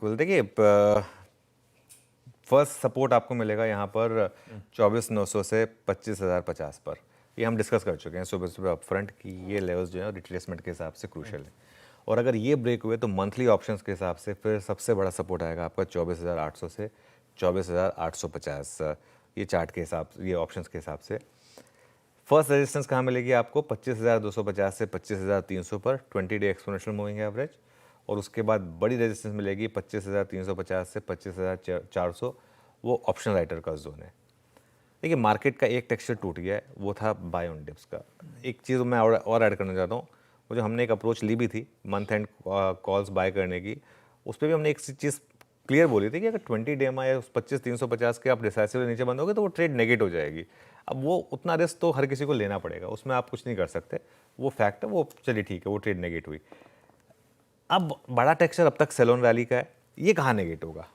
बिल्कुल। देखिए first support आपको मिलेगा यहाँ पर 24,900 से 25,050 पर। ये हम डिस्कस कर चुके हैं सुबह सुबह अपफ्रंट कि ये लेवल्स जो है रिट्रेसमेंट के हिसाब से क्रूशल है। और अगर ये ब्रेक हुए तो मंथली ऑप्शंस के हिसाब से फिर सबसे बड़ा सपोर्ट आएगा आपका 24,800 से 24,850, ये चार्ट के हिसाब से, ये ऑप्शंस के हिसाब से। फर्स्ट रेजिस्टेंस कहाँ मिलेगी आपको 25,250 से 25,300 पर 20 डे एक्सपोनेंशियल मूविंग एवरेज। और उसके बाद बड़ी रेजिस्टेंस मिलेगी 25,350 से 25,400, वो ऑप्शनल राइटर का जोन है। देखिए मार्केट का एक टेक्सचर टूट गया है, वो था बाय ऑन डिप्स का। एक चीज़ मैं और ऐड करना चाहता हूँ, वो जो हमने एक अप्रोच ली भी थी मंथ एंड कॉल्स बाय करने की, उस पर भी हमने एक चीज़ क्लियर बोली थी कि अगर 20 डे या 25,350 के आप डिसाइसिवली नीचे बंद होगे तो वो ट्रेड नेगेट हो जाएगी। अब वो उतना रिस्क तो हर किसी को लेना पड़ेगा, उसमें आप कुछ नहीं कर सकते, वो फैक्ट है, वो चलिए ठीक है, वो ट्रेड नेगेट हुई। अब बड़ा टेक्सचर अब तक सेलोन रैली का है, ये कहाँ नेगेट होगा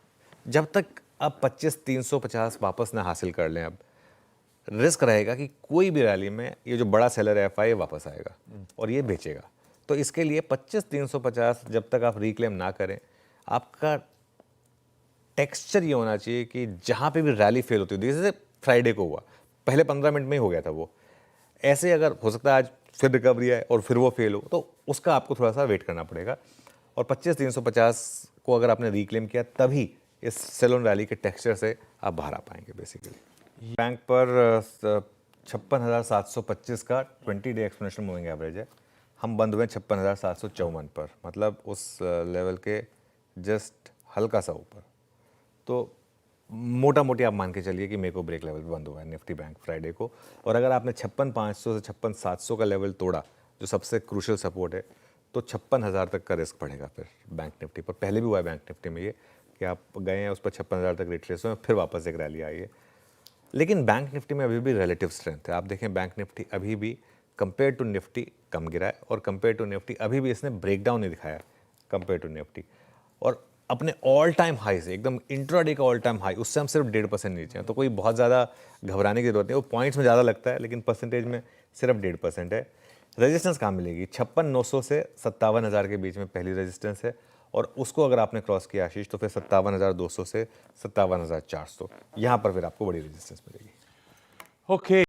जब तक अब 25,350 वापस ना हासिल कर लें। अब रिस्क रहेगा कि कोई भी रैली में ये जो बड़ा सेलर है एफआई वापस आएगा और ये बेचेगा। तो इसके लिए 25,350 जब तक आप रिक्लेम ना करें, आपका टेक्सचर ये होना चाहिए कि जहाँ पे भी रैली फेल होती है, जैसे फ्राइडे को हुआ, पहले 15 मिनट में ही हो गया था वो, ऐसे अगर हो सकता है आज फिर रिकवरी है और फिर वो फेल हो, तो उसका आपको थोड़ा सा वेट करना पड़ेगा। और 25,350 को अगर आपने रिक्लेम किया तभी इस सेलोन रैली के टेक्सचर से आप बाहर आ पाएंगे बेसिकली। बैंक पर 56,725 का 20 डे एक्सपोनेंशियल मूविंग एवरेज है। हम बंद हुए 56,754 पर, मतलब उस लेवल के जस्ट हल्का सा ऊपर। तो मोटा मोटी आप मान के चलिए कि मेरे को ब्रेक लेवल पे बंद हुआ है निफ्टी बैंक फ्राइडे को। और अगर आपने 56,500 से 56,700 का लेवल तोड़ा, जो सबसे क्रूशियल सपोर्ट है, तो 56,000 तक का रिस्क पड़ेगा फिर बैंक निफ्टी पर। पहले भी हुआ है बैंक निफ्टी में ये कि आप गए हैं उस पर 56,000 तक रिट्रेस हुए, फिर वापस एक रैली आई है। लेकिन बैंक निफ्टी में अभी भी रिलेटिव स्ट्रेंथ है। आप देखें बैंक निफ्टी अभी भी कंपेयर टू निफ्टी कम गिरा है, और कंपेयर टू निफ्टी अभी भी इसने ब्रेकडाउन नहीं दिखाया कंपेयर टू निफ्टी। और अपने ऑल टाइम हाई से एकदम इंट्राडे का ऑल टाइम हाई, उससे हम सिर्फ 1.5% नीचे हैं। तो कोई बहुत ज़्यादा घबराने की जरूरत नहीं, वो पॉइंट्स में ज़्यादा लगता है लेकिन परसेंटेज में सिर्फ 1.5% है। रेजिस्टेंस कहाँ मिलेगी 56,900 से 57,000 के बीच में पहली रेजिस्टेंस है, और उसको अगर आपने क्रॉस किया आशीष तो फिर 57,200 से 57,400, यहाँ पर फिर आपको बड़ी रेजिस्टेंस मिलेगी। ओके।